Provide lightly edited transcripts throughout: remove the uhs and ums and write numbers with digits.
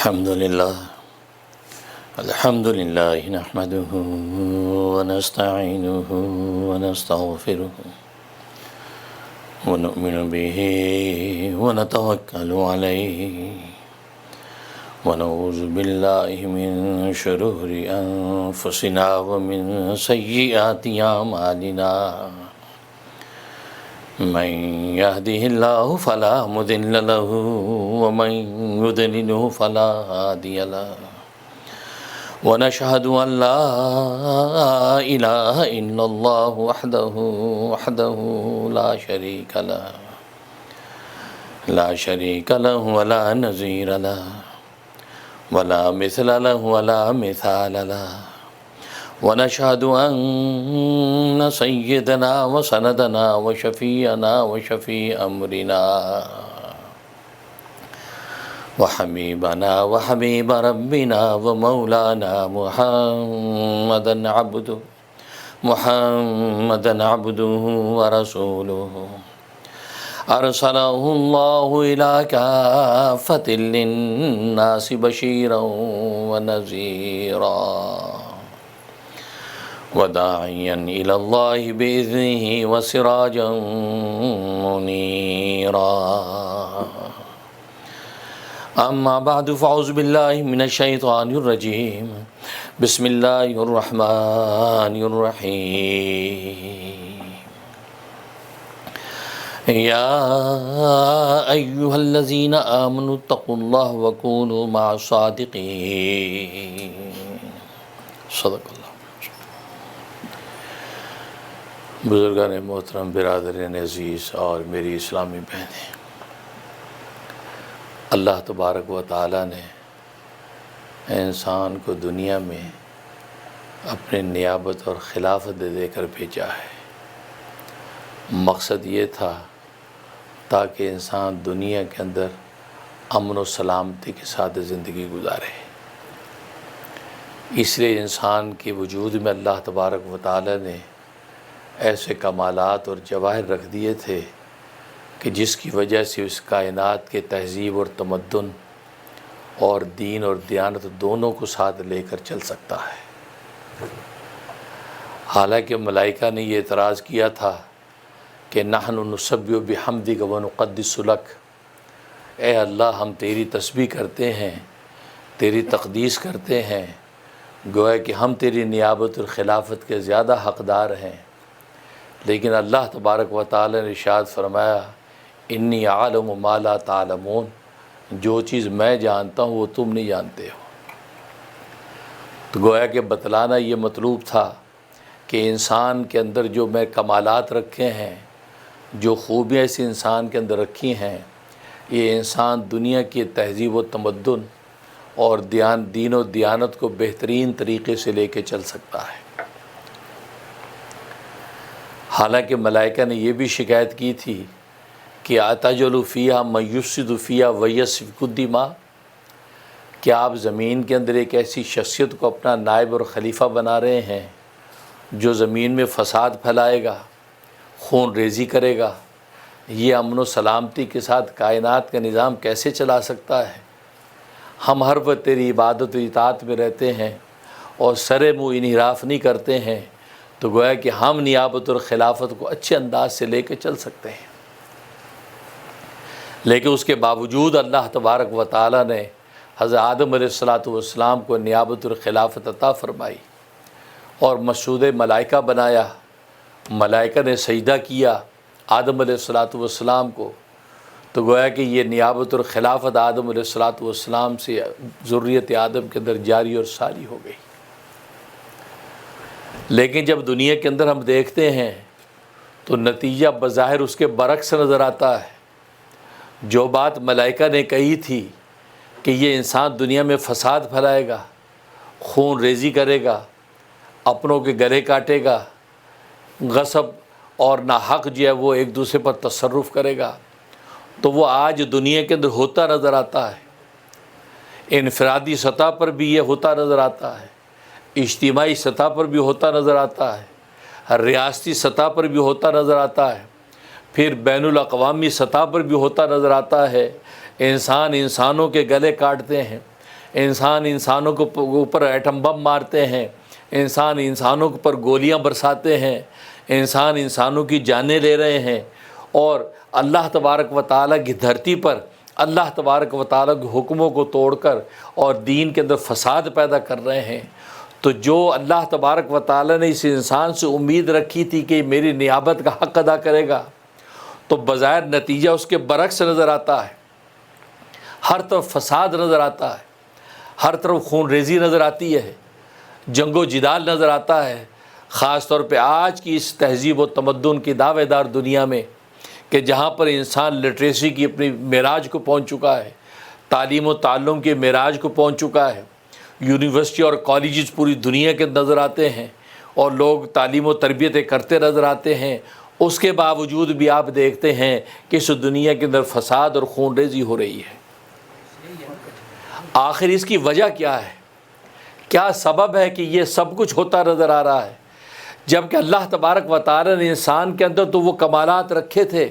الحمد لله نحمده ونستعينه ونستغفره ونؤمن به ونتوكل عليه ونعوذ بالله من شرور أنفسنا ومن سيئات أعمالنا من يهده الله فلا مضل له ومن يضلله فلا هادي له ونشهد أن لا إله إلا الله وحده لا شريك له ولا نظير له ولا مثل له ولا مثال له ونشهد أن سيدنا وسندنا وشفيعنا وشفيع أمرنا وحبيبنا وحبيب ربنا ومولانا محمدا عبده ورسوله أرسله الله إلى كافة للناس بشيرا ونذيرا وداعيا إلى الله بإذنه وسراجا منيرا أما بعد فأعوذ بالله من الشيطان الرجيم بسم الله الرحمن الرحيم يا أيها الذين آمنوا اتقوا الله وكونوا مع الصادقين صدق اللہ۔ بزرگان محترم، برادرین عزیز اور میری اسلامی بہنیں، اللہ تبارک و تعالیٰ نے انسان کو دنیا میں اپنے نیابت اور خلافت دے کر بھیجا ہے۔ مقصد یہ تھا تاکہ انسان دنیا کے اندر امن و سلامتی کے ساتھ زندگی گزارے۔ اس لیے انسان کے وجود میں اللہ تبارک و تعالیٰ نے ایسے کمالات اور جواہر رکھ دیے تھے کہ جس کی وجہ سے اس کائنات کے تہذیب اور تمدن اور دین اور دیانت دونوں کو ساتھ لے کر چل سکتا ہے۔ حالانکہ ملائکہ نے یہ اعتراض کیا تھا کہ نحن نسبح بحمدک ونقدس لک، اے اللہ ہم تیری تسبیح کرتے ہیں، تیری تقدیس کرتے ہیں، گویا کہ ہم تیری نیابت اور خلافت کے زیادہ حقدار ہیں۔ لیکن اللہ تبارک و تعالی نے ارشاد فرمایا انی عالم ما لا تعلمون، جو چیز میں جانتا ہوں وہ تم نہیں جانتے ہو۔ تو گویا کہ بتلانا یہ مطلوب تھا کہ انسان کے اندر جو میں کمالات رکھے ہیں، جو خوبیاں اس انسان کے اندر رکھی ہیں، یہ انسان دنیا کی تہذیب و تمدن اور دین و دیانت کو بہترین طریقے سے لے کے چل سکتا ہے۔ حالانکہ ملائکہ نے یہ بھی شکایت کی تھی کہ اتجعل فیہا من یفسد فیہا ویسفک الدماء، کہ آپ زمین کے اندر ایک ایسی شخصیت کو اپنا نائب اور خلیفہ بنا رہے ہیں جو زمین میں فساد پھیلائے گا، خون ریزی کرے گا۔ یہ امن و سلامتی کے ساتھ کائنات کا نظام کیسے چلا سکتا ہے؟ ہم ہر وقت تیری عبادت و اطاعت میں رہتے ہیں اور سر منہ انحراف نہیں کرتے ہیں، تو گویا کہ ہم نیابت اور خلافت کو اچھے انداز سے لے کے چل سکتے ہیں۔ لیکن اس کے باوجود اللہ تبارک و تعالیٰ نے حضرت آدم علیہ السلام کو نیابت اور خلافت عطا فرمائی اور مسعود ملائکہ بنایا۔ ملائکہ نے سجدہ کیا آدم علیہ السلام کو، تو گویا کہ یہ نیابت اور خلافت آدم علیہ السلام سے ذریت آدم کے اندر جاری اور ساری ہو گئی۔ لیکن جب دنیا کے اندر ہم دیکھتے ہیں تو نتیجہ بظاہر اس کے برعکس نظر آتا ہے۔ جو بات ملائکہ نے کہی تھی کہ یہ انسان دنیا میں فساد پھیلائے گا، خون ریزی کرے گا، اپنوں کے گلے کاٹے گا، غصب اور ناحق جو ہے وہ ایک دوسرے پر تصرف کرے گا، تو وہ آج دنیا کے اندر ہوتا نظر آتا ہے۔ انفرادی سطح پر بھی یہ ہوتا نظر آتا ہے، اجتماعی سطح پر بھی ہوتا نظر آتا ہے، ریاستی سطح پر بھی ہوتا نظر آتا ہے، پھر بین الاقوامی سطح پر بھی ہوتا نظر آتا ہے۔ انسان انسانوں کے گلے کاٹتے ہیں، انسان انسانوں کے اوپر ایٹم بم مارتے ہیں، انسان انسانوں کے اوپر گولیاں برساتے ہیں، انسان انسانوں کی جانیں لے رہے ہیں، اور اللہ تبارک و تعالیٰ کی دھرتی پر اللہ تبارک و تعالیٰ کے حکموں کو توڑ کر اور دین کے اندر فساد پیدا کر رہے ہیں۔ تو جو اللہ تبارک و تعالیٰ نے اس انسان سے امید رکھی تھی کہ میری نیابت کا حق ادا کرے گا، تو بظاہر نتیجہ اس کے برعکس نظر آتا ہے۔ ہر طرف فساد نظر آتا ہے، ہر طرف خون ریزی نظر آتی ہے، جنگ و جدال نظر آتا ہے، خاص طور پہ آج کی اس تہذیب و تمدن کی دعوے دار دنیا میں، کہ جہاں پر انسان لٹریسی کی اپنی معراج کو پہنچ چکا ہے، تعلیم و تعلم کے معراج کو پہنچ چکا ہے، یونیورسٹی اور کالجز پوری دنیا کے نظر آتے ہیں اور لوگ تعلیم و تربیتیں کرتے نظر آتے ہیں، اس کے باوجود بھی آپ دیکھتے ہیں کہ اس دنیا کے اندر فساد اور خون ریزی ہو رہی ہے۔ آخر اس کی وجہ کیا ہے؟ کیا سبب ہے کہ یہ سب کچھ ہوتا نظر آ رہا ہے؟ جبکہ اللہ تبارک و تعالی نے انسان کے اندر تو وہ کمالات رکھے تھے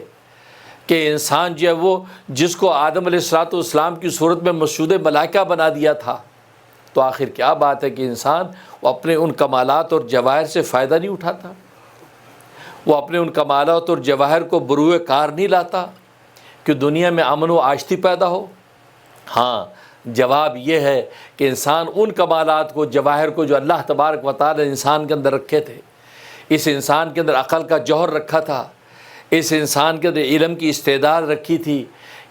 کہ انسان جو ہے وہ جس کو آدم علیہ السلام کی صورت میں مسجود ملائکہ بنا دیا تھا، تو آخر کیا بات ہے کہ انسان وہ اپنے ان کمالات اور جواہر سے فائدہ نہیں اٹھاتا؟ وہ اپنے ان کمالات اور جواہر کو بروئے کار نہیں لاتا کہ دنیا میں امن و آشتی پیدا ہو؟ ہاں، جواب یہ ہے کہ انسان ان کمالات کو، جواہر کو جو اللہ تبارک و تعالی نے انسان کے اندر رکھے تھے، اس انسان کے اندر عقل کا جوہر رکھا تھا، اس انسان کے اندر علم کی استعداد رکھی تھی،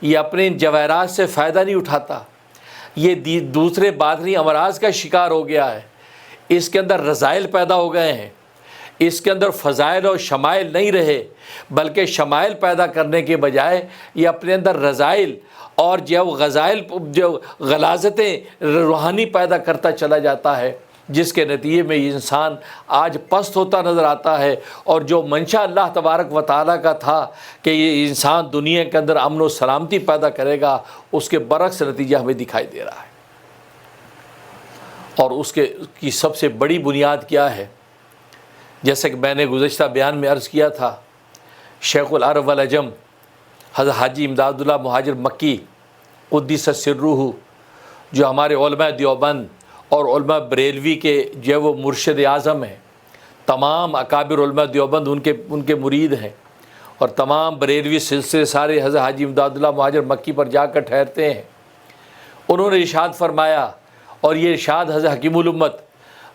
یہ اپنے ان جواہرات سے فائدہ نہیں اٹھاتا، یہ دوسرے باطنی امراض کا شکار ہو گیا ہے، اس کے اندر رذائل پیدا ہو گئے ہیں، اس کے اندر فضائل اور شمائل نہیں رہے، بلکہ شمائل پیدا کرنے کے بجائے یہ اپنے اندر رذائل اور جو غزائل، جو غلاظتیں روحانی پیدا کرتا چلا جاتا ہے، جس کے نتیجے میں انسان آج پست ہوتا نظر آتا ہے، اور جو منشا اللہ تبارک و تعالیٰ کا تھا کہ یہ انسان دنیا کے اندر امن و سلامتی پیدا کرے گا، اس کے برعکس نتیجہ ہمیں دکھائی دے رہا ہے۔ اور اس کی سب سے بڑی بنیاد کیا ہے؟ جیسے کہ میں نے گزشتہ بیان میں عرض کیا تھا، شیخ العرب والعجم حضرت حاجی امداد اللہ مہاجر مکی قدس سرہ، جو ہمارے علماء دیوبند اور علماء بریلوی کے جو ہے وہ مرشد اعظم ہیں، تمام اکابر علماء دیوبند ان کے مرید ہیں، اور تمام بریلوی سلسلے سارے حضرت حاجی امداد اللہ مہاجر مکی پر جا کر ٹھہرتے ہیں۔ انہوں نے ارشاد فرمایا، اور یہ ارشاد حضرت حکیم الامت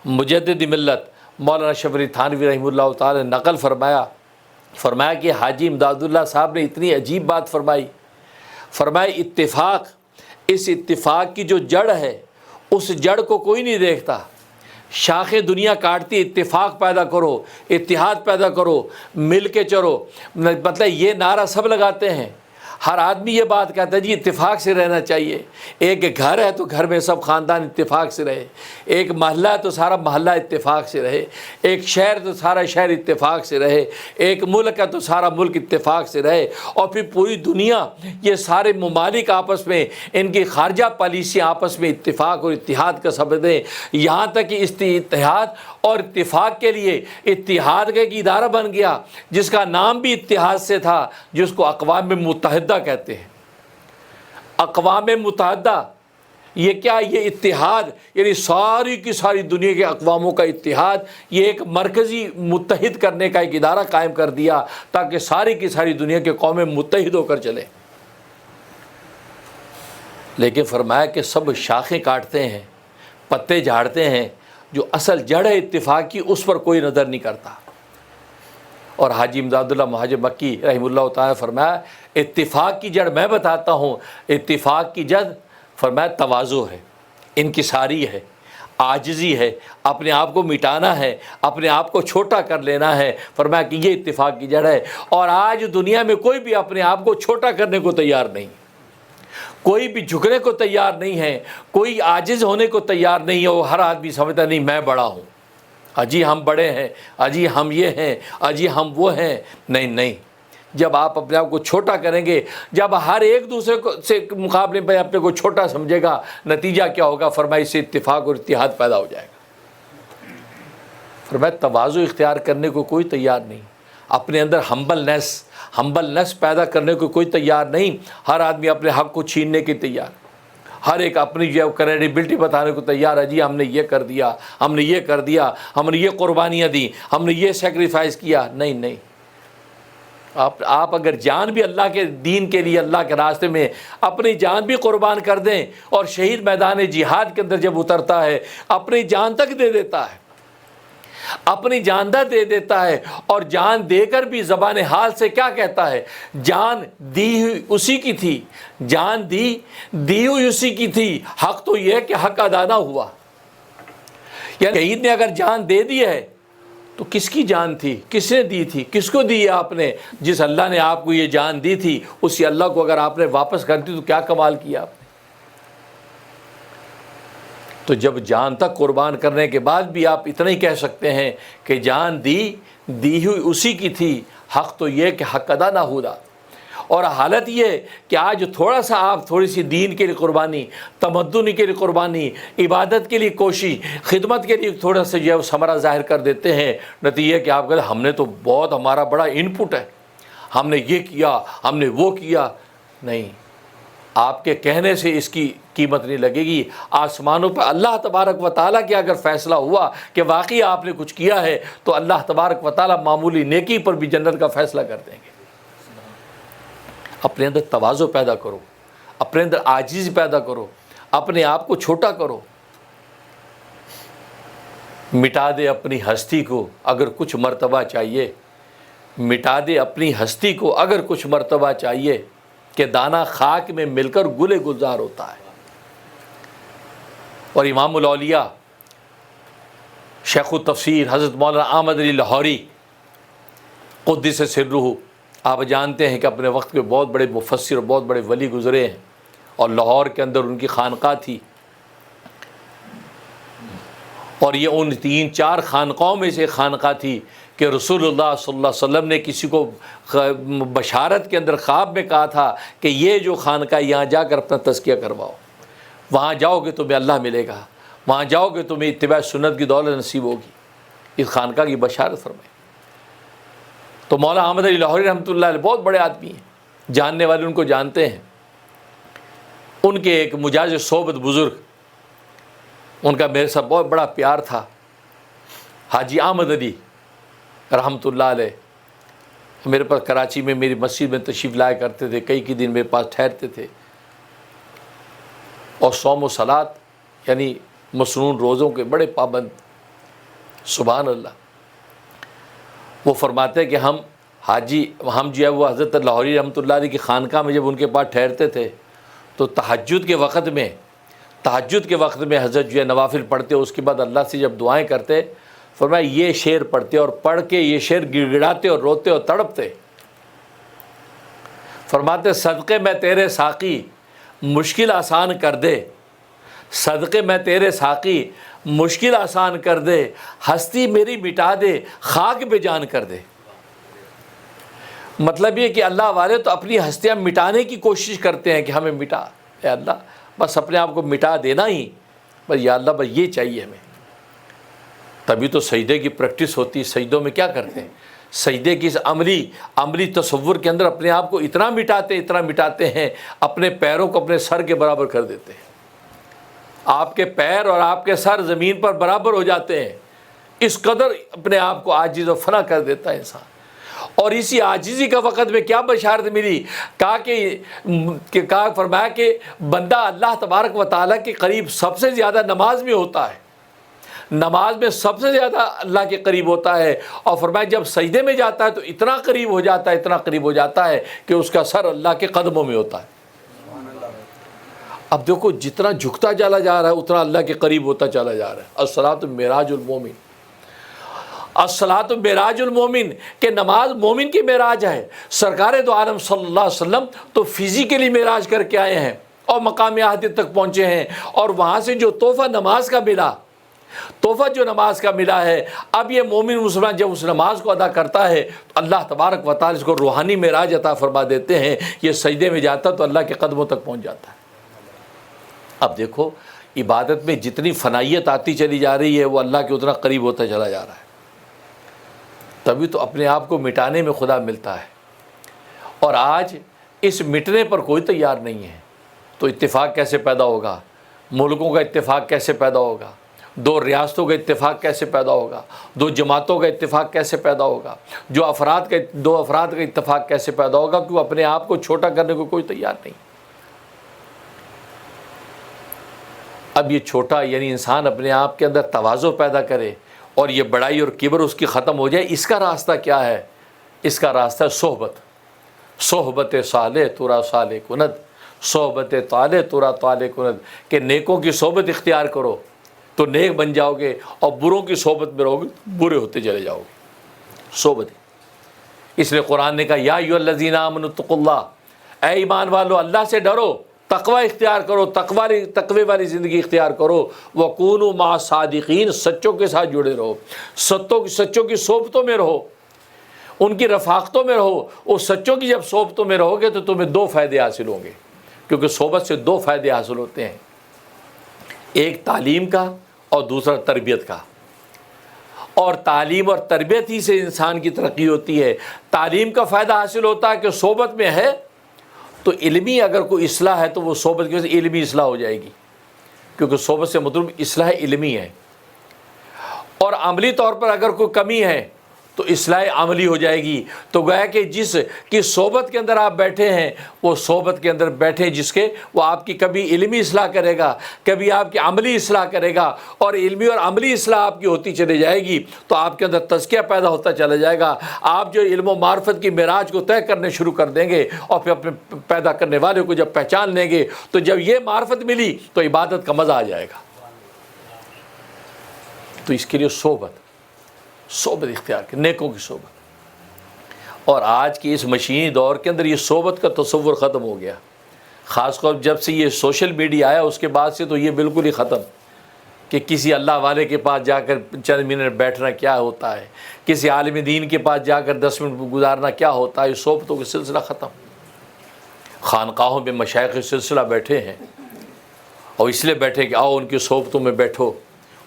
مجدد ملت مولانا اشرف علی تھانوی رحمہ اللہ تعالی نے نقل فرمایا کہ حاجی امداد اللہ صاحب نے اتنی عجیب بات فرمایا اتفاق، اس اتفاق کی جو جڑ ہے اس جڑ کو کوئی نہیں دیکھتا، شاخیں دنیا کاٹتی، اتفاق پیدا کرو، اتحاد پیدا کرو، مل کے چلو، مطلب یہ نعرہ سب لگاتے ہیں، ہر آدمی یہ بات کہتا ہے جی اتفاق سے رہنا چاہیے، ایک گھر ہے تو گھر میں سب خاندان اتفاق سے رہے، ایک محلہ ہے تو سارا محلہ اتفاق سے رہے، ایک شہر تو سارا شہر اتفاق سے رہے، ایک ملک ہے تو سارا ملک اتفاق سے رہے، اور پھر پوری دنیا، یہ سارے ممالک آپس میں ان کی خارجہ پالیسیاں آپس میں اتفاق اور اتحاد کا سبب دیں، یہاں تک کہ اس اتحاد اور اتفاق کے لیے اتحاد کا ایک ادارہ بن گیا جس کا نام بھی اتحاد سے تھا، جس کو اقوام متحدہ کہتے ہیں۔ اقوام متحدہ یہ کیا؟ یہ اتحاد، یعنی ساری کی ساری دنیا کے اقواموں کا اتحاد، یہ ایک مرکزی متحد کرنے کا ایک ادارہ قائم کر دیا تاکہ ساری کی ساری دنیا کے قومیں متحد ہو کر چلیں۔ لیکن فرمایا کہ سب شاخیں کاٹتے ہیں، پتے جھاڑتے ہیں، جو اصل جڑ ہے اتفاق کی اس پر کوئی نظر نہیں کرتا۔ اور حاجی امداد اللہ مہاجر مکی رحمہ اللہ تعالیٰ فرمایا اتفاق کی جڑ میں بتاتا ہوں، اتفاق کی جڑ فرمایا تواضع ہے، انکساری ہے، عاجزی ہے، اپنے آپ کو مٹانا ہے، اپنے آپ کو چھوٹا کر لینا ہے، فرمایا کہ یہ اتفاق کی جڑ ہے۔ اور آج دنیا میں کوئی بھی اپنے آپ کو چھوٹا کرنے کو تیار نہیں، کوئی بھی جھکنے کو تیار نہیں ہے، کوئی عاجز ہونے کو تیار نہیں ہے، وہ ہر آدمی سمجھتا نہیں میں بڑا ہوں، اجی ہم بڑے ہیں، اجی ہم یہ ہیں، اجی ہم وہ ہیں۔ نہیں، جب آپ اپنے آپ کو چھوٹا کریں گے، جب ہر ایک دوسرے کو سے مقابلے میں اپنے کو چھوٹا سمجھے گا، نتیجہ کیا ہوگا؟ فرمایا اس سے اتفاق اور اتحاد پیدا ہو جائے گا۔ فرمایا تواضع اختیار کرنے کو کوئی تیار نہیں، اپنے اندر ہمبلنس پیدا کرنے کو کوئی تیار نہیں، ہر آدمی اپنے حق کو چھیننے کی تیار، ہر ایک اپنی جو کریڈیبلٹی بتانے کو تیار ہے، جی ہم نے یہ کر دیا، ہم نے یہ کر دیا، ہم نے یہ قربانیاں دیں، ہم نے یہ سیکریفائس کیا۔ نہیں نہیں، آپ اگر جان بھی اللہ کے دین کے لیے، اللہ کے راستے میں اپنی جان بھی قربان کر دیں، اور شہید میدان جہاد کے اندر جب اترتا ہے اپنی جان تک دے دیتا ہے، اپنی جان دے دیتا ہے، اور جان دے کر بھی زبان حال سے کیا کہتا ہے؟ جان دی ہوئی اسی کی تھی، جان دی ہوئی اسی کی تھی، حق تو یہ ہے کہ حق ادا نہ ہوا۔ یعنی شہید نے اگر جان دے دی ہے تو کس کی جان تھی؟ کس نے دی تھی؟ کس کو دی ہے آپ نے؟ جس اللہ نے آپ کو یہ جان دی تھی اسی اللہ کو اگر آپ نے واپس کر دی تو کیا کمال کیا آپ نے؟ تو جب جان تک قربان کرنے کے بعد بھی آپ اتنا ہی کہہ سکتے ہیں کہ جان دی ہوئی اسی کی تھی، حق تو یہ کہ حق ادا نہ ہوا۔ اور حالت یہ کہ آج تھوڑا سا آپ تھوڑی سی دین کے لیے قربانی، تمدن کے لیے قربانی، عبادت کے لیے کوشش، خدمت کے لیے تھوڑا سا جو ہے ثمرہ ظاہر کر دیتے ہیں، نتیجہ کہ آپ کہتے ہیں ہم نے تو بہت، ہمارا بڑا ان پٹ ہے، ہم نے یہ کیا، ہم نے وہ کیا۔ نہیں، آپ کے کہنے سے اس کی قیمت نہیں لگے گی۔ آسمانوں پر اللہ تبارک و تعالیٰ کے اگر فیصلہ ہوا کہ واقعی آپ نے کچھ کیا ہے تو اللہ تبارک و تعالیٰ معمولی نیکی پر بھی جنت کا فیصلہ کر دیں گے۔ اپنے اندر تواضع پیدا کرو، اپنے اندر عاجزی پیدا کرو، اپنے آپ کو چھوٹا کرو۔ مٹا دے اپنی ہستی کو اگر کچھ مرتبہ چاہیے، مٹا دے اپنی ہستی کو اگر کچھ مرتبہ چاہیے، کہ دانہ خاک میں مل کر گل گلزار ہوتا ہے۔ اور امام الاولیاء شیخ التفسیر حضرت مولانا احمد علی لاہوری قدس سرہ، آپ جانتے ہیں کہ اپنے وقت کے بہت بڑے مفسر اور بہت بڑے ولی گزرے ہیں، اور لاہور کے اندر ان کی خانقاہ تھی، اور یہ ان 3-4 خانقاہوں میں سے خانقاہ تھی کہ رسول اللہ صلی اللہ علیہ وسلم نے کسی کو بشارت کے اندر خواب میں کہا تھا کہ یہ جو خانقاہ، یہاں جا کر اپنا تزکیہ کرواؤ، وہاں جاؤ گے تمہیں اللہ ملے گا، وہاں جاؤ گے تمہیں اتباع سنت کی دولت نصیب ہوگی۔ اس خانقاہ کی بشارت فرمائی۔ تو مولانا احمد علی لاہوری رحمۃ اللہ علیہ بہت بڑے آدمی ہیں، جاننے والے ان کو جانتے ہیں۔ ان کے ایک مجاز صحبت بزرگ، ان کا میرے ساتھ بہت بڑا پیار تھا، حاجی احمد علی رحمۃ اللہ علیہ، میرے پاس کراچی میں میری مسجد میں تشریف لایا کرتے تھے، کئی دن میرے پاس ٹھہرتے تھے، اور صوم و صلات یعنی مسنون روزوں کے بڑے پابند، سبحان اللہ۔ وہ فرماتے کہ ہم جو ہے وہ حضرت لاہوری رحمۃ اللہ علیہ کی خانقاہ میں جب ان کے پاس ٹھہرتے تھے تو تہجد کے وقت میں حضرت جو ہے نوافل پڑھتے، اس کے بعد اللہ سے جب دعائیں کرتے، فرمایا یہ شعر پڑھتے، اور پڑھ کے یہ شعر گڑ گڑاتے اور روتے اور تڑپتے۔ فرماتے صدقے میں تیرے ساقی مشکل آسان کر دے، صدقے میں تیرے ساقی مشکل آسان کر دے، ہستی میری مٹا دے، خاک بے جان کر دے۔ مطلب یہ کہ اللہ والے تو اپنی ہستیاں مٹانے کی کوشش کرتے ہیں کہ ہمیں مٹا، اے اللہ بس اپنے آپ کو مٹا دینا ہی، بس یا اللہ بس یہ چاہیے ہمیں۔ تبھی تو سجدے کی پریکٹس ہوتی ہے۔ سجدوں میں کیا کرتے ہیں؟ سجدے کی اس عملی تصور کے اندر اپنے آپ کو اتنا مٹاتے ہیں، اپنے پیروں کو اپنے سر کے برابر کر دیتے ہیں۔ آپ کے پیر اور آپ کے سر زمین پر برابر ہو جاتے ہیں، اس قدر اپنے آپ کو عاجز و فنا کر دیتا ہے انسان۔ اور اسی عاجزی کا وقت میں کیا بشارت ملی؟ کہا فرمایا کہ بندہ اللہ تبارک و تعالیٰ کے قریب سب سے زیادہ نماز میں ہوتا ہے، نماز میں سب سے زیادہ اللہ کے قریب ہوتا ہے، اور فرمایا جب سجدے میں جاتا ہے تو اتنا قریب ہو جاتا ہے کہ اس کا سر اللہ کے قدموں میں ہوتا ہے۔ اب دیکھو جتنا جھکتا چلا جا رہا ہے اتنا اللہ کے قریب ہوتا چلا جا رہا ہے۔ الصلاۃ معراج المومن، الصلاۃ معراج المومن، کہ نماز مومن کی معراج ہے۔ سرکار دو عالم صلی اللہ علیہ وسلم تو فزیکلی معراج کر کے آئے ہیں اور مقام احدیت تک پہنچے ہیں، اور وہاں سے جو تحفہ نماز کا ملا ہے، اب یہ مومن مسلمان جب اس نماز کو ادا کرتا ہے تو اللہ تبارک و تعالیٰ اس کو روحانی معراج عطا فرما دیتے ہیں۔ یہ سجدے میں جاتا تو اللہ کے قدموں تک پہنچ جاتا ہے۔ اب دیکھو عبادت میں جتنی فنائیت آتی چلی جا رہی ہے وہ اللہ کے اتنا قریب ہوتا چلا جا رہا ہے۔ تبھی تو اپنے آپ کو مٹانے میں خدا ملتا ہے، اور آج اس مٹنے پر کوئی تیار نہیں ہے۔ تو اتفاق کیسے پیدا ہوگا؟ ملکوں کا اتفاق کیسے پیدا ہوگا؟ دو ریاستوں کا اتفاق کیسے پیدا ہوگا؟ دو جماعتوں کا اتفاق کیسے پیدا ہوگا؟ دو افراد کا اتفاق کیسے پیدا ہوگا؟ کیوں اپنے آپ کو چھوٹا کرنے کو کوئی تیار نہیں۔ اب یہ چھوٹا یعنی انسان اپنے آپ کے اندر تواضع پیدا کرے اور یہ بڑائی اور کبر اس کی ختم ہو جائے، اس کا راستہ کیا ہے؟ اس کا راستہ صحبت صالح تورا صالح کند، صحبت طالح تورا طالح کند، کہ نیکوں کی صحبت اختیار کرو تو نیک بن جاؤ گے، اور بروں کی صحبت میں رہو گے تو برے ہوتے چلے جاؤ گے۔ صحبت، اس لیے قرآن نے کہا یا ایھا الذین آمنوا اتقوا اللہ، اے ایمان والو اللہ سے ڈرو، تقوی اختیار کرو، تقوی والی زندگی اختیار کرو، وکونوا مع الصادقین، سچوں کے ساتھ جڑے رہو، سچوں کی صحبتوں میں رہو، ان کی رفاقتوں میں رہو۔ وہ سچوں کی جب صحبتوں میں رہو گے تو تمہیں دو فائدے حاصل ہوں گے، کیونکہ صحبت سے دو فائدے حاصل ہوتے ہیں، ایک تعلیم کا اور دوسرا تربیت کا۔ اور تعلیم اور تربیت ہی سے انسان کی ترقی ہوتی ہے۔ تعلیم کا فائدہ حاصل ہوتا ہے کہ صحبت میں ہے تو علمی اگر کوئی اصلاح ہے تو وہ صحبت کی وجہ سے علمی اصلاح ہو جائے گی، کیونکہ صحبت سے مطلب اصلاح علمی ہے۔ اور عملی طور پر اگر کوئی کمی ہے تو اصلاح عملی ہو جائے گی۔ تو گویا کہ جس کی صحبت کے اندر آپ بیٹھے ہیں وہ صحبت کے اندر بیٹھے جس کے، وہ آپ کی کبھی علمی اصلاح کرے گا، کبھی آپ کی عملی اصلاح کرے گا، اور علمی اور عملی اصلاح آپ کی ہوتی چلی جائے گی تو آپ کے اندر تزکیہ پیدا ہوتا چلا جائے گا۔ آپ جو علم و معرفت کی معراج کو طے کرنے شروع کر دیں گے اور پھر اپنے پیدا کرنے والے کو جب پہچان لیں گے تو جب یہ معرفت ملی تو عبادت کا مزہ آ جائے گا۔ تو اس کے لیے صحبت اختیار کر، نیکوں کی صحبت۔ اور آج کی اس مشینی دور کے اندر یہ صحبت کا تصور ختم ہو گیا، خاص طور جب سے یہ سوشل میڈیا آیا اس کے بعد سے تو یہ بالکل ہی ختم، کہ کسی اللہ والے کے پاس جا کر چند منٹ بیٹھنا کیا ہوتا ہے، کسی عالم دین کے پاس جا کر 10 منٹ گزارنا کیا ہوتا ہے، یہ صحبتوں کا سلسلہ ختم۔ خانقاہوں میں مشائخ سلسلہ بیٹھے ہیں، اور اس لیے بیٹھے کہ آؤ ان کی صحبتوں میں بیٹھو،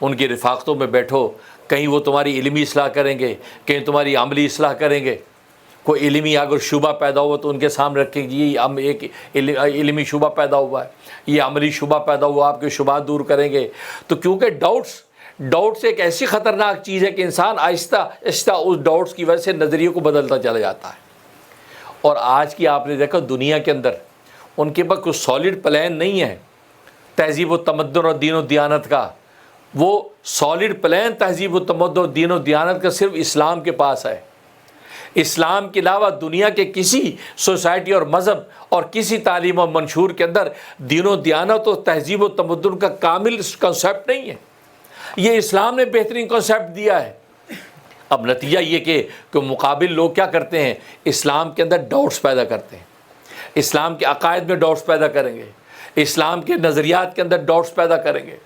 ان کی رفاقتوں میں بیٹھو، کہیں وہ تمہاری علمی اصلاح کریں گے، کہیں تمہاری عملی اصلاح کریں گے۔ کوئی علمی اگر شبہ پیدا ہوا تو ان کے سامنے رکھیں گے یہ ایک علمی شبہ پیدا ہوا ہے، یہ عملی شبہ پیدا ہوا، آپ کے شبہات دور کریں گے۔ تو کیونکہ ڈاؤٹس ایک ایسی خطرناک چیز ہے کہ انسان آہستہ آہستہ اس ڈاؤٹس کی وجہ سے نظریے کو بدلتا چلا جاتا ہے۔ اور آج کی آپ نے دیکھا دنیا کے اندر ان کے پاس کوئی سالڈ پلان نہیں ہے تہذیب و تمدن اور دین و دیانت کا۔ وہ سالڈ پلان تہذیب و تمدن اور دین و دیانت کا صرف اسلام کے پاس ہے۔ اسلام کے علاوہ دنیا کے کسی سوسائٹی اور مذہب اور کسی تعلیم و منشور کے اندر دین و دیانت اور تہذیب و تمدن کا کامل کنسیپٹ نہیں ہے۔ یہ اسلام نے بہترین کنسیپٹ دیا ہے۔ اب نتیجہ یہ کہ مقابل لوگ کیا کرتے ہیں، اسلام کے اندر ڈاؤٹس پیدا کرتے ہیں، اسلام کے عقائد میں ڈاؤٹس پیدا کریں گے، اسلام کے نظریات کے اندر ڈاؤٹس پیدا کریں گے،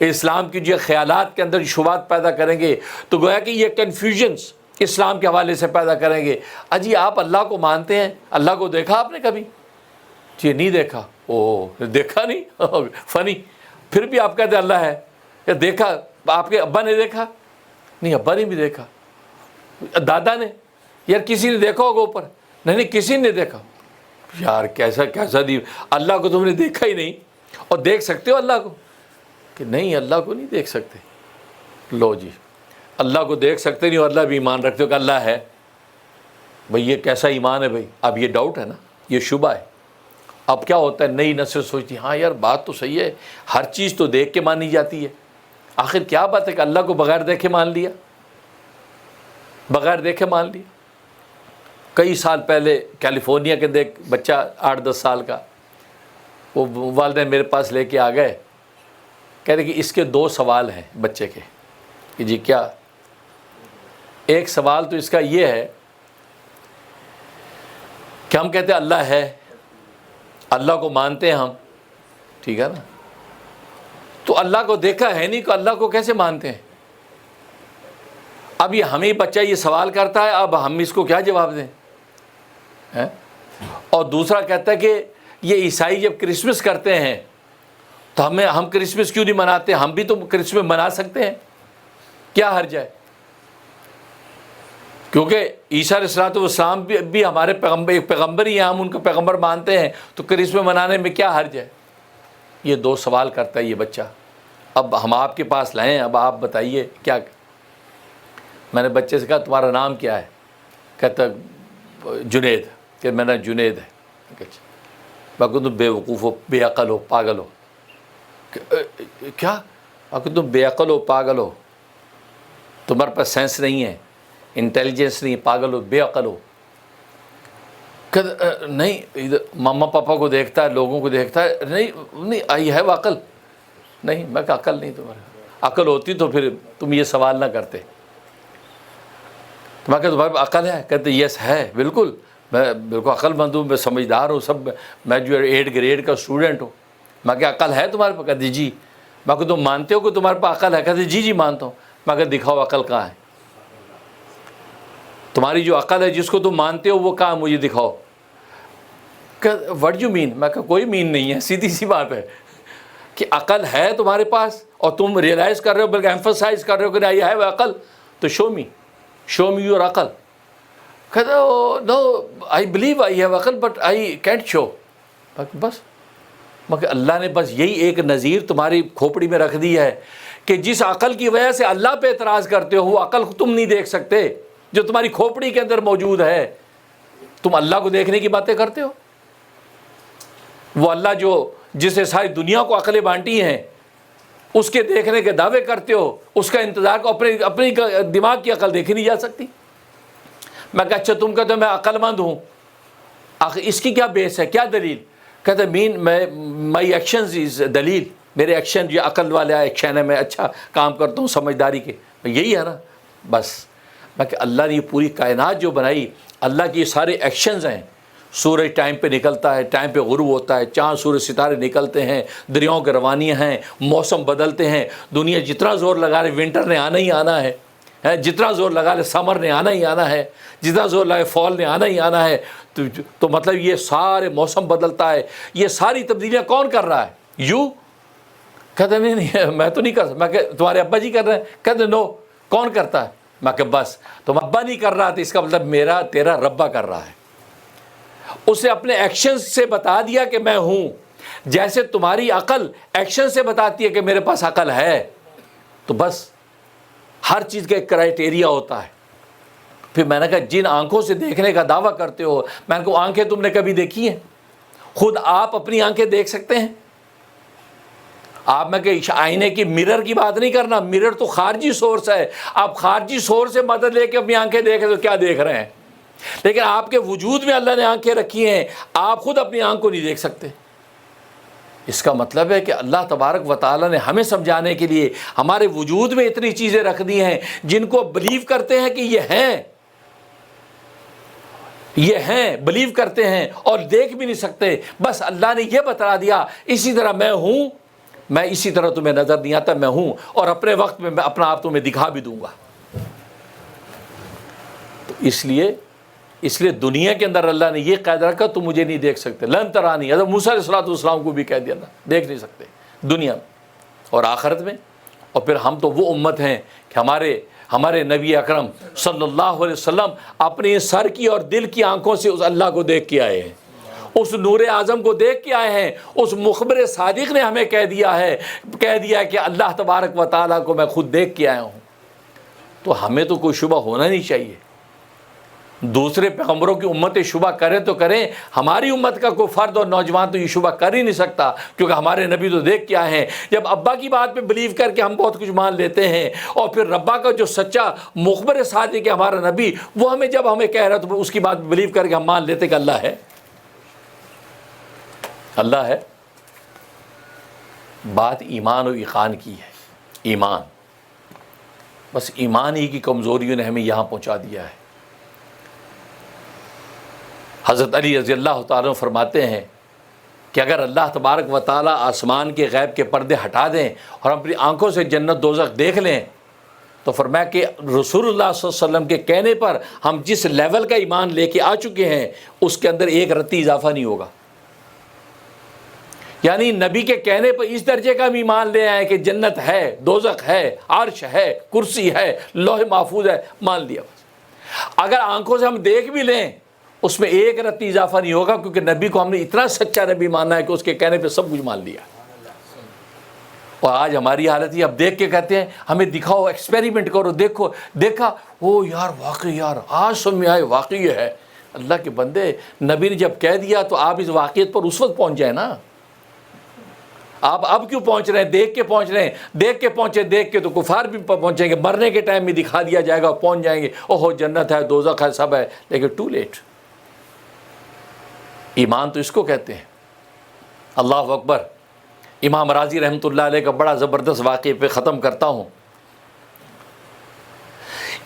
اسلام کی جو خیالات کے اندر شبہات پیدا کریں گے۔ تو گویا کہ یہ کنفیوژنس اسلام کے حوالے سے پیدا کریں گے۔ اجی آپ اللہ کو مانتے ہیں، اللہ کو دیکھا آپ نے کبھی؟ جی نہیں دیکھا۔ دیکھا نہیں، فنی، پھر بھی آپ کہتے ہیں اللہ ہے۔ یا دیکھا، آپ کے ابا نے دیکھا؟ نہیں، ابا نے بھی دیکھا۔ دادا نے؟ یار کسی نے دیکھا ہوگا اوپر؟ نہیں کسی نے دیکھا۔ یار کیسا دی، اللہ کو تم نے دیکھا ہی نہیں اور دیکھ سکتے ہو اللہ کو؟ کہ نہیں، اللہ کو نہیں دیکھ سکتے۔ لو جی، اللہ کو دیکھ سکتے نہیں اور اللہ بھی ایمان رکھتے ہو کہ اللہ ہے۔ بھئی یہ کیسا ایمان ہے بھئی؟ اب یہ ڈاؤٹ ہے نا، یہ شبہ ہے۔ اب کیا ہوتا ہے، نئی نسل سوچتی ہے ہاں یار بات تو صحیح ہے، ہر چیز تو دیکھ کے مانی جاتی ہے، آخر کیا بات ہے کہ اللہ کو بغیر دیکھے مان لیا، بغیر دیکھے مان لیا۔ کئی سال پہلے کیلیفورنیا کے اندر ایک بچہ 8-10 سال کا، وہ والدین میرے پاس لے کے آ گئے، کہہ رہے کہ اس کے 2 سوال ہیں بچے کے، کہ جی کیا؟ ایک سوال تو اس کا یہ ہے کہ ہم کہتے ہیں اللہ ہے، اللہ کو مانتے ہیں ہم، ٹھیک ہے نا، تو اللہ کو دیکھا ہے نہیں، تو اللہ کو کیسے مانتے ہیں؟ اب یہ ہمیں بچہ یہ سوال کرتا ہے، اب ہم اس کو کیا جواب دیں؟ اور دوسرا کہتا ہے کہ یہ عیسائی جب کرسمس کرتے ہیں تو ہم کرسمس کیوں نہیں مناتے؟ ہم بھی تو کرسمس منا سکتے ہیں، کیا حرج ہے؟ کیونکہ عیسیٰ علیہ السلام بھی ہمارے پیغمبر ہی ہیں، ہم ان کو پیغمبر مانتے ہیں، تو کرسمس منانے میں کیا حرج ہے؟ یہ 2 سوال کرتا ہے یہ بچہ، اب ہم آپ کے پاس لائیں، اب آپ بتائیے کیا۔ میں نے بچے سے کہا تمہارا نام کیا ہے؟ کہتا جنید، کہ میرا جنید ہے۔ میں کہوں تم بے وقوف ہو، بے عقل ہو، پاگل ہو۔ کیا؟ میں کہوں تم بے عقل ہو، پاگل ہو، تمہارے پاس سینس نہیں ہے، انٹیلیجنس نہیں، پاگل ہو، بے عقل ہو۔ نہیں، ادھر ماما پاپا کو دیکھتا ہے، لوگوں کو دیکھتا ہے، نہیں آئی ہے وہ عقل؟ نہیں۔ میں کہا عقل نہیں تمہارے، عقل ہوتی تو پھر تم یہ سوال نہ کرتے۔ تو میں کہا تمہارے پاس عقل ہے؟ کہتے یس ہے، بالکل، میں بالکل عقل مند ہوں، میں سمجھدار ہوں، سب، میں جو 8 گریڈ کا اسٹوڈنٹ ہوں۔ میں کہا عقل ہے تمہارے پاس؟ کہتے جی۔ میں کہا تم مانتے ہو کہ تمہارے پاس عقل ہے؟ کہتے جی جی مانتا ہوں۔ میں کہا دکھاؤ عقل کہاں ہے تمہاری، جو عقل ہے جس کو تم مانتے ہو وہ کہاں، مجھے دکھاؤ۔ کہ وٹ یو مین؟ میں کہا کوئی مین نہیں ہے، سیدھی سی بات ہے کہ عقل ہے تمہارے پاس اور تم ریئلائز کر رہے ہو، بلکہ ایمفسائز کر رہے ہو کہ آئی ہے وہ عقل، تو شو می یور عقل۔ کہتا نو آئی بلیو آئی ہیو عقل بٹ آئی کینٹ شو۔ بس مگر اللہ نے بس یہی ایک نظیر تمہاری کھوپڑی میں رکھ دی ہے کہ جس عقل کی وجہ سے اللہ پہ اعتراض کرتے ہو وہ عقل تم نہیں دیکھ سکتے جو تمہاری کھوپڑی کے اندر موجود ہے۔ تم اللہ کو دیکھنے کی باتیں کرتے ہو، وہ اللہ جو جسے ساری دنیا کو عقلیں بانٹی ہیں اس کے دیکھنے کے دعوے کرتے ہو، اس کا انتظار کو اپنی دماغ کی عقل دیکھی نہیں جا سکتی۔ میں کہا اچھا تم کہتے ہو میں عقل مند ہوں، اس کی کیا بیس ہے، کیا دلیل؟ کہتے مائی ایکشنز از دلیل، میرے ایکشن جو عقل والے ایکشن ہے، میں اچھا کام کرتا ہوں سمجھداری کے، یہی ہے نا بس۔ میں کہ اللہ نے یہ پوری کائنات جو بنائی، اللہ کی یہ سارے ایکشنز ہیں، سورج ٹائم پہ نکلتا ہے، ٹائم پہ غروب ہوتا ہے، چاند سورج ستارے نکلتے ہیں، دریاؤں کے روانیاں ہیں، موسم بدلتے ہیں، دنیا جتنا زور لگا رہے ونٹر نے آنا ہی آنا ہے، جتنا زور لگا لے سمر نے آنا ہی آنا ہے، جتنا زور لگا فال نے آنا ہی آنا ہے۔ تو مطلب یہ سارے موسم بدلتا ہے، یہ ساری تبدیلیاں کون کر رہا ہے؟ یو؟ کہتے نہیں میں تو نہیں کر سکتا۔ میں کہ تمہارے ابا جی کر رہے ہیں؟ کہتے نو، کون کرتا ہے؟ میں کہ بس تم ابا نہیں کر رہا تو اس کا مطلب میرا تیرا ربا کر رہا ہے۔ اسے اپنے ایکشن سے بتا دیا کہ میں ہوں، جیسے تمہاری عقل ایکشن سے بتاتی ہے کہ میرے پاس عقل ہے۔ تو بس ہر چیز کا ایک کرائٹیریا ہوتا ہے۔ پھر میں نے کہا جن آنکھوں سے دیکھنے کا دعویٰ کرتے ہو، میں نے کہا آنکھیں تم نے کبھی دیکھی ہیں؟ خود آپ اپنی آنکھیں دیکھ سکتے ہیں؟ آپ میں کہ آئینے کی مرر کی بات نہیں کرنا، مرر تو خارجی سورس ہے، آپ خارجی سورس سے مدد لے کے اپنی آنکھیں دیکھیں تو کیا دیکھ رہے ہیں؟ لیکن آپ کے وجود میں اللہ نے آنکھیں رکھی ہیں، آپ خود اپنی آنکھ کو نہیں دیکھ سکتے۔ اس کا مطلب ہے کہ اللہ تبارک و تعالیٰ نے ہمیں سمجھانے کے لیے ہمارے وجود میں اتنی چیزیں رکھ دی ہیں جن کو بلیو کرتے ہیں کہ یہ ہیں بلیو کرتے ہیں اور دیکھ بھی نہیں سکتے۔ بس اللہ نے یہ بتا دیا اسی طرح میں ہوں، میں اسی طرح تمہیں نظر نہیں آتا، میں ہوں، اور اپنے وقت میں اپنا آپ تمہیں دکھا بھی دوں گا۔ تو اس لیے دنیا کے اندر اللہ نے یہ قاعدہ رکھا تم مجھے نہیں دیکھ سکتے، لن ترانی۔ حضرت موسیٰ علیہ السلام کو بھی کہہ دیا نا دیکھ نہیں سکتے دنیا میں اور آخرت میں۔ اور پھر ہم تو وہ امت ہیں کہ ہمارے نبی اکرم صلی اللہ علیہ وسلم اپنی سر کی اور دل کی آنکھوں سے اس اللہ کو دیکھ کے آئے ہیں، اس نور اعظم کو دیکھ کے آئے ہیں۔ اس مخبر صادق نے ہمیں کہہ دیا کہ اللہ تبارک و تعالیٰ کو میں خود دیکھ کے آیا ہوں۔ تو ہمیں تو کوئی شبہ ہونا نہیں چاہیے۔ دوسرے پیغمبروں کی امتیں شبہ کریں تو کریں، ہماری امت کا کوئی فرد اور نوجوان تو یہ شبہ کر ہی نہیں سکتا، کیونکہ ہمارے نبی تو دیکھ کے آئے ہیں۔ جب ابا کی بات پہ بلیو کر کے ہم بہت کچھ مان لیتے ہیں، اور پھر ربا کا جو سچا مخبر صادق ہے ہمارا نبی، وہ جب ہمیں کہہ رہا ہے تو اس کی بات پہ بلیو کر کے ہم مان لیتے کہ اللہ ہے۔ بات ایمان و ایقان کی ہے، ایمان، بس ایمان ہی کی کمزوریوں نے ہمیں یہاں پہنچا دیا ہے۔ حضرت علی رضی اللہ تعالیٰ فرماتے ہیں کہ اگر اللہ تبارک و تعالیٰ آسمان کے غیب کے پردے ہٹا دیں اور اپنی آنکھوں سے جنت دوزخ دیکھ لیں، تو فرمایا کہ رسول اللہ صلی اللہ علیہ وسلم کے کہنے پر ہم جس لیول کا ایمان لے کے آ چکے ہیں اس کے اندر ایک رتی اضافہ نہیں ہوگا۔ یعنی نبی کے کہنے پر اس درجے کا ہم ایمان لے آئے کہ جنت ہے، دوزخ ہے، عرش ہے، کرسی ہے، لوح محفوظ ہے، مان لیا۔ اگر آنکھوں سے ہم دیکھ بھی لیں اس میں ایک رتی اضافہ نہیں ہوگا، کیونکہ نبی کو ہم نے اتنا سچا نبی ماننا ہے کہ اس کے کہنے پہ سب کچھ مان لیا۔ اور آج ہماری حالت یہ، اب دیکھ کے کہتے ہیں ہمیں دکھاؤ، ایکسپیریمنٹ کرو، دیکھو، دیکھا، او یار واقعی یار آج سمجھ میں آئے واقعی یہ ہے۔ اللہ کے بندے، نبی نے جب کہہ دیا تو آپ اس واقعیت پر اس وقت پہنچ جائیں نا۔ آپ اب کیوں پہنچ رہے ہیں؟ دیکھ کے پہنچ رہے ہیں، دیکھ کے پہنچے، دیکھ کے تو کفار بھی پہنچیں گے، مرنے کے ٹائم میں دکھا دیا جائے گا، پہنچ جائیں گے، اوہ جنت ہے، دوزخ ہے، سب ہے، لیکن ٹو لیٹ۔ ایمان تو اس کو کہتے ہیں۔ اللہ اکبر۔ امام راضی رحمۃ اللہ علیہ کا بڑا زبردست واقعے پہ ختم کرتا ہوں۔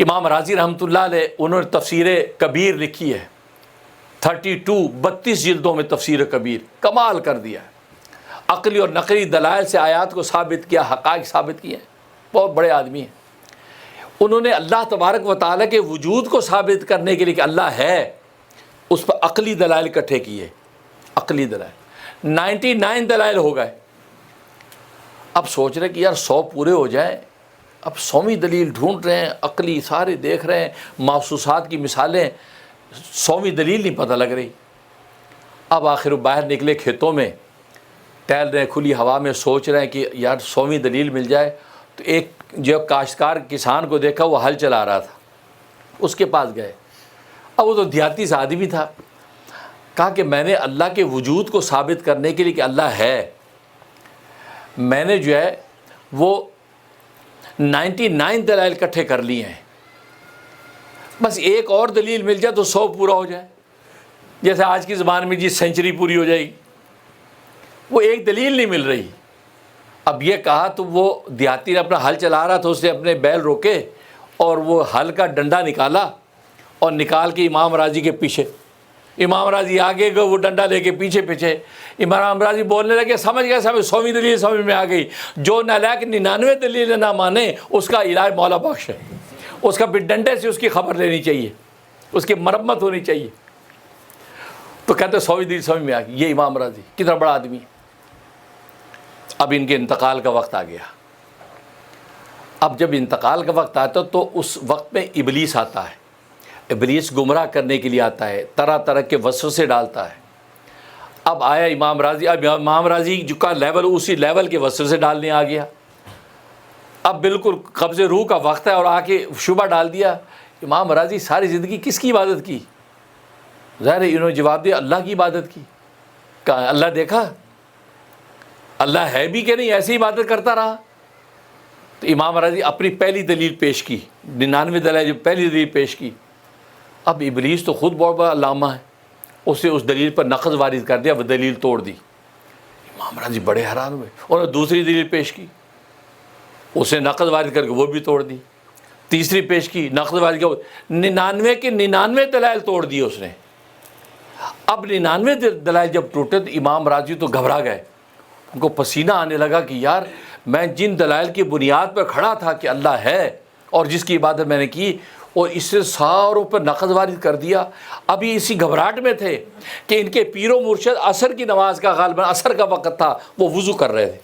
امام راضی رحمۃ اللہ علیہ، انہوں نے تفسیر کبیر لکھی ہے، 32 جلدوں میں تفسیر کبیر، کمال کر دیا ہے۔ عقلی اور نقلی دلائل سے آیات کو ثابت کیا، حقائق ثابت کیے ہیں، بہت بڑے آدمی ہیں۔ انہوں نے اللہ تبارک و تعالیٰ کے وجود کو ثابت کرنے کے لیے کہ اللہ ہے، اس پر عقلی دلائل اکٹھے کیے، عقلی دلائل 99 دلائل ہو گئے۔ اب سوچ رہے کہ یار 100 پورے ہو جائیں، اب 100ویں دلیل ڈھونڈ رہے ہیں، عقلی سارے دیکھ رہے ہیں، محسوسات کی مثالیں، 100ویں دلیل نہیں پتہ لگ رہی۔ اب آخر باہر نکلے کھیتوں میں، ٹہل رہے ہیں کھلی ہوا میں، سوچ رہے ہیں کہ یار 100ویں دلیل مل جائے۔ تو ایک جو کاشتکار کسان کو دیکھا، وہ ہل چلا رہا تھا، اس کے پاس گئے۔ اب وہ تو دیہاتی سا آدمی تھا، کہا کہ میں نے اللہ کے وجود کو ثابت کرنے کے لیے کہ اللہ ہے، میں نے جو ہے وہ 99 دلائل اکٹھے کر لیے ہیں، بس ایک اور دلیل مل جائے تو 100 پورا ہو جائے۔ جیسے آج کی زبان میں جی سینچری پوری ہو جائے گی، وہ ایک دلیل نہیں مل رہی۔ اب یہ کہا تو وہ دیہاتی نے اپنا ہل چلا رہا تھا، اس نے اپنے بیل روکے اور وہ ہل کا ڈنڈا نکالا اور نکال کے امام راضی کے پیچھے، امام راضی آگے گئے، وہ ڈنڈا لے کے پیچھے پیچھے، امام راضی بولنے لگے سمجھ گئے، 100ویں دلیل سمجھ میں آ گئی، جو نالائق 99 دلیل نہ مانے اس کا علاج مولا بخش ہے، اس کا بھی ڈنڈے سے اس کی خبر لینی چاہیے، اس کی مرمت ہونی چاہیے۔ تو کہتے 100ویں دلیل سمجھ میں آ گئی۔ یہ امام راضی کتنا بڑا آدمی۔ اب ان کے انتقال کا وقت آ گیا۔ اب جب انتقال کا وقت آتا تو اس وقت میں ابلیس آتا ہے، ابلیس گمراہ کرنے کے لیے آتا ہے، طرح طرح کے وسوسے ڈالتا ہے۔ اب آیا امام راضی، اب امام راضی جو کا لیول اسی لیول کے وسوسے ڈالنے آ گیا۔ اب بالکل قبض روح کا وقت ہے اور آ کے شبہ ڈال دیا۔ امام راضی ساری زندگی کس کی عبادت کی؟ ظاہر ہے انہوں نے جواب دیا اللہ کی عبادت کی۔ کہا اللہ دیکھا، اللہ ہے بھی کہ نہیں، ایسی عبادت کرتا رہا۔ تو امام راضی اپنی پہلی دلیل پیش کی، 99 دلائل جو پہلی دلیل پیش کی۔ اب ابلیس تو خود بہت بڑا علامہ ہے، اسے اس دلیل پر نقض وارد کر دیا، وہ دلیل توڑ دی۔ امام راضی بڑے حیران ہوئے، انہوں نے دوسری دلیل پیش کی، اسے نقض وارد کر کے وہ بھی توڑ دی۔ تیسری پیش کی، نقض وارد کیا، 99 کے 99 دلائل توڑ دیے اس نے۔ اب 99 دلائل جب ٹوٹے تو امام راضی تو گھبرا گئے، ان کو پسینہ آنے لگا کہ یار میں جن دلائل کی بنیاد پر کھڑا تھا کہ اللہ ہے اور جس کی عبادت میں نے کی، اور اس سے ساروں پر نقض وارد کر دیا۔ ابھی اسی گھبراہٹ میں تھے کہ ان کے پیر و مرشد عصر کی نماز کا غالباً عصر کا وقت تھا، وہ وضو کر رہے تھے۔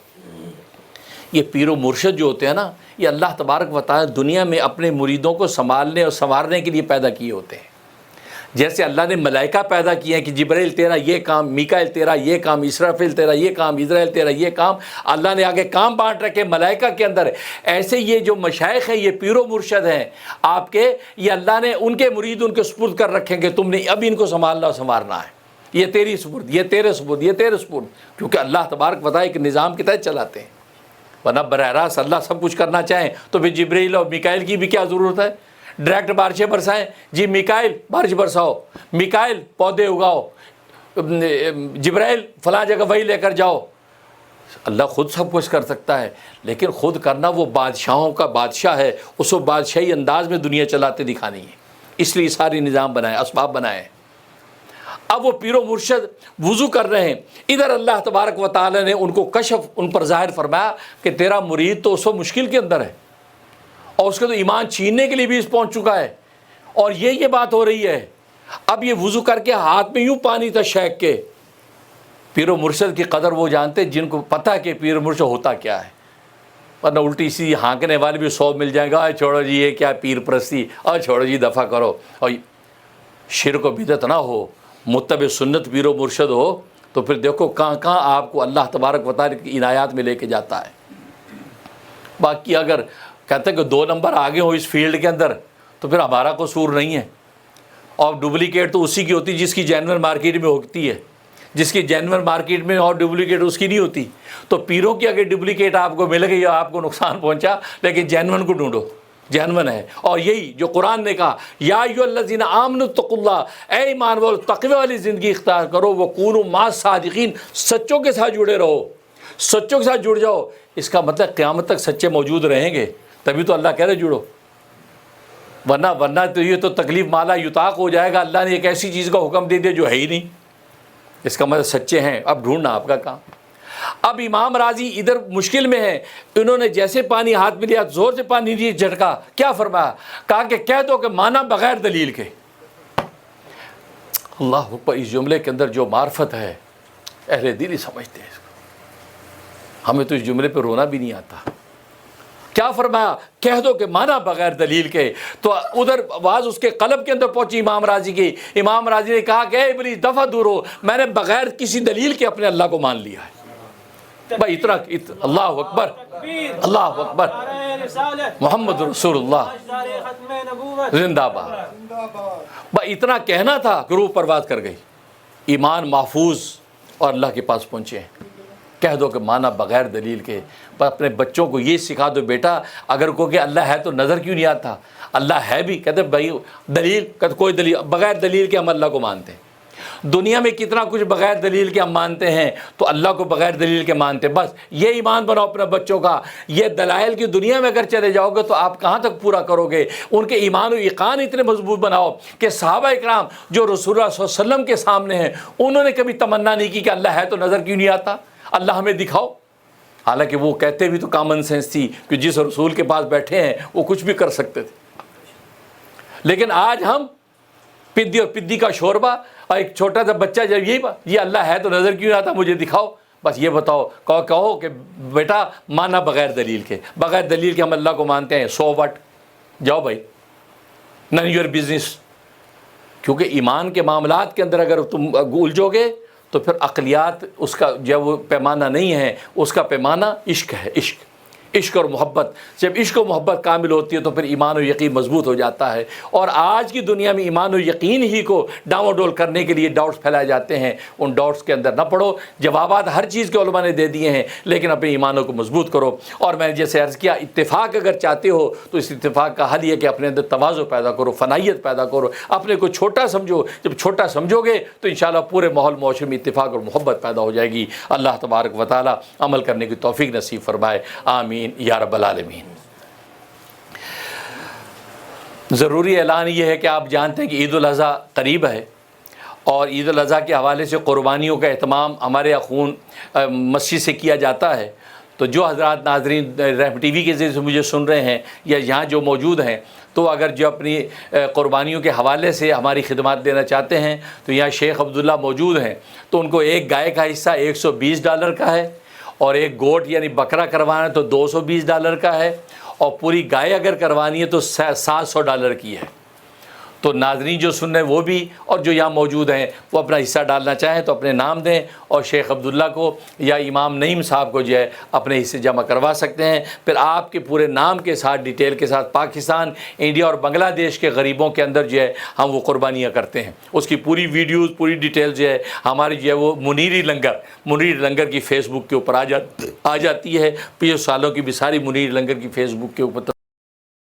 یہ پیر و مرشد جو ہوتے ہیں نا، یہ اللہ تبارک و تعالی دنیا میں اپنے مریدوں کو سنبھالنے اور سنوارنے کے لیے پیدا کیے ہوتے ہیں۔ جیسے اللہ نے ملائکہ پیدا کیے ہیں کہ جبرائیل تیرا یہ کام، میکائیل تیرا یہ کام، اسرافیل تیرا یہ کام، اسرائیل تیرا یہ کام، اللہ نے آگے کام بانٹ رکھے ملائکہ کے اندر۔ ایسے یہ جو مشائخ ہیں، یہ پیر و مرشد ہیں آپ کے، یہ اللہ نے ان کے مرید ان کے سپرد کر رکھیں کہ تم نے اب ان کو سنبھالنا اور سنوارنا ہے، یہ تیری سپرد، یہ تیرے سپرد، یہ تیرے سپرد، کیونکہ اللہ تبارک و تعالیٰ ایک نظام کے تحت چلاتے ہیں۔ ورنہ براہ راست اللہ سب کچھ کرنا چاہیں تو پھر جبرائیل اور میکائیل کی بھی کیا ضرورت ہے؟ ڈائریکٹ بارشیں برسائیں، جی میکائیل بارش برساؤ، میکائیل پودے اگاؤ، جبرائیل فلاں جگہ وہی لے کر جاؤ۔ اللہ خود سب کچھ کر سکتا ہے، لیکن خود کرنا وہ بادشاہوں کا بادشاہ ہے، اس کو بادشاہی انداز میں دنیا چلاتے دکھانی ہے، اس لیے ساری نظام بنائے، اسباب بنائے۔ اب وہ پیر و مرشد وضو کر رہے ہیں، ادھر اللہ تبارک و تعالی نے ان کو کشف، ان پر ظاہر فرمایا کہ تیرا مرید تو اس وقت مشکل کے اندر ہے، اور اس کے تو ایمان چھیننے کے لیے بھی اس پہنچ چکا ہے، اور یہ بات ہو رہی ہے۔ اب یہ وضو کر کے ہاتھ میں یوں پانی تھا شیخ کے۔ پیر و مرشد کی قدر وہ جانتے جن کو پتہ کہ پیر و مرشد ہوتا کیا ہے، ورنہ الٹی سی ہانکنے والے بھی 100 مل جائیں گا، اے چھوڑو جی یہ کیا پیر پرستی، اور چھوڑو جی دفع کرو۔ اور شرک و بدعت نہ ہو، متبع سنت پیر و مرشد ہو، تو پھر دیکھو کہاں کہاں آپ کو اللہ تبارک و تعالی کی عنایات میں لے کے جاتا ہے۔ باقی اگر کہتے ہیں کہ 2 نمبر آگے ہو اس فیلڈ کے اندر تو پھر ہمارا قصور نہیں ہے. اور ڈپلیکیٹ تو اسی کی ہوتی جس کی جینون مارکیٹ میں ہوتی ہے. جس کی جینون مارکیٹ میں اور ڈپلیکیٹ اس کی نہیں ہوتی. تو پیروں کی اگر ڈپلیکیٹ آپ کو مل گئی آپ کو نقصان پہنچا, لیکن جینون کو ڈھونڈو, جینون ہے. اور یہی جو قرآن نے کہا یا ایھا الذین آمنوا اتقوا اللہ, اے ایمان والو تقوی والی زندگی اختیار کرو, وکونوا مع الصادقین, سچوں کے ساتھ جڑے رہو, سچوں کے ساتھ جڑ جاؤ. اس کا مطلب قیامت تک سچے موجود رہیں گے, تبھی تو اللہ کہہ رہے جڑو, ورنہ تو یہ تو تکلیف مالا یطاق ہو جائے گا. اللہ نے ایک ایسی چیز کا حکم دے دیا جو ہے ہی نہیں. اس کا مطلب سچے ہیں, اب ڈھونڈنا آپ کا کام. اب امام راضی ادھر مشکل میں ہیں, انہوں نے جیسے پانی ہاتھ میں لیا زور سے پانی دیا جھٹکا, کیا فرمایا, کہا کہ کہہ دو کہ مانا بغیر دلیل کے. اللہ اکبر, اس جملے کے اندر جو معرفت ہے اہل دل ہی سمجھتے ہیں اس کو. ہمیں تو اس جملے پہ رونا بھی نہیں آتا. کیا فرمایا, کہہ دو کہ مانا بغیر دلیل کے. تو ادھر آواز اس کے قلب کے اندر پہنچی امام راضی کی. امام راضی نے کہا کہ اے ابلیس دفع دور ہو, میں نے بغیر کسی دلیل کے اپنے اللہ کو مان لیا ہے. بھائی اتنا اللہ اکبر, اللہ اکبر, محمد رسول اللہ زندہ باد. بھائی اتنا کہنا تھا کہ روح پرواز کر گئی. ایمان محفوظ اور اللہ کے پاس پہنچے ہیں. کہہ دو کہ مانا بغیر دلیل کے. پر اپنے بچوں کو یہ سکھا دو, بیٹا اگر کو کہ اللہ ہے تو نظر کیوں نہیں آتا, اللہ ہے بھی, کہتے بھائی دلیل, کہتے کوئی دلیل, بغیر دلیل کے ہم اللہ کو مانتے ہیں. دنیا میں کتنا کچھ بغیر دلیل کے ہم مانتے ہیں, تو اللہ کو بغیر دلیل کے مانتے ہیں. بس یہ ایمان بناؤ اپنے بچوں کا. یہ دلائل کی دنیا میں اگر چلے جاؤ گے تو آپ کہاں تک پورا کرو گے. ان کے ایمان و یقین اتنے مضبوط بناؤ کہ صحابہ اکرام جو رسول اللہ صلی اللہ علیہ وسلم کے سامنے ہیں, انہوں نے کبھی تمنا نہیں کی کہ اللہ ہے تو نظر کیوں نہیں آتا, اللہ ہمیں دکھاؤ. حالانکہ وہ کہتے بھی تو کامن سینس تھی کہ جس رسول کے پاس بیٹھے ہیں وہ کچھ بھی کر سکتے تھے. لیکن آج ہم پدی اور پدی کا شوربہ, اور ایک چھوٹا سا بچہ جب یہی بات, یہ اللہ ہے تو نظر کیوں آتا, مجھے دکھاؤ, بس یہ بتاؤ. کہو کہ بیٹا مانا بغیر دلیل کے, بغیر دلیل کے ہم اللہ کو مانتے ہیں. سو وٹ, جاؤ بھائی, نن یور بزنس. کیونکہ ایمان کے معاملات کے اندر اگر تم الجھو گے تو پھر عقلیات اس کا جو وہ پیمانہ نہیں ہے, اس کا پیمانہ عشق ہے. عشق اور محبت. جب عشق و محبت کامل ہوتی ہے تو پھر ایمان و یقین مضبوط ہو جاتا ہے. اور آج کی دنیا میں ایمان و یقین ہی کو ڈاؤں ڈول کرنے کے لیے ڈاؤٹس پھیلائے جاتے ہیں. ان ڈاؤٹس کے اندر نہ پڑو, جوابات ہر چیز کے علماء نے دے دیے ہیں, لیکن اپنے ایمانوں کو مضبوط کرو. اور میں نے جیسے عرض کیا, اتفاق اگر چاہتے ہو تو اس اتفاق کا حل یہ کہ اپنے اندر تواضع پیدا کرو, فنائیت پیدا کرو, اپنے کو چھوٹا سمجھو. جب چھوٹا سمجھو گے تو انشاءاللہ پورے ماحول معاشرے میں اتفاق اور محبت پیدا ہو جائے گی. اللہ تبارک و تعالی عمل کرنے کی توفیق نصیب فرمائے, آمین یا رب العالمین. ضروری اعلان یہ ہے کہ آپ جانتے ہیں کہ عید الاضحیٰ قریب ہے, اور عید الاضحیٰ کے حوالے سے قربانیوں کا اہتمام ہمارے اخون مسجد سے کیا جاتا ہے. تو جو حضرات ناظرین رحم ٹی وی کے ذریعے سے مجھے سن رہے ہیں یا یہاں جو موجود ہیں, تو اگر جو اپنی قربانیوں کے حوالے سے ہماری خدمات دینا چاہتے ہیں تو یہاں شیخ عبداللہ موجود ہیں. تو ان کو ایک گائے کا حصہ $120 کا ہے, اور ایک گوٹ یعنی بکرا کروانا ہے تو $220 کا ہے, اور پوری گائے اگر کروانی ہے تو $700 کی ہے. تو ناظرین جو سن رہے ہیں وہ بھی, اور جو یہاں موجود ہیں وہ اپنا حصہ ڈالنا چاہیں تو اپنے نام دیں, اور شیخ عبداللہ کو یا امام نعیم صاحب کو جو ہے اپنے حصے جمع کروا سکتے ہیں. پھر آپ کے پورے نام کے ساتھ ڈیٹیل کے ساتھ پاکستان, انڈیا اور بنگلہ دیش کے غریبوں کے اندر جو ہے ہم وہ قربانیاں کرتے ہیں. اس کی پوری ویڈیوز, پوری ڈیٹیل جو ہے ہماری جو ہے وہ منیری لنگر کی فیس بک کے اوپر آ جاتی ہے. 20 سالوں کی بھی ساری منیر لنگر کی فیس بک کے اوپر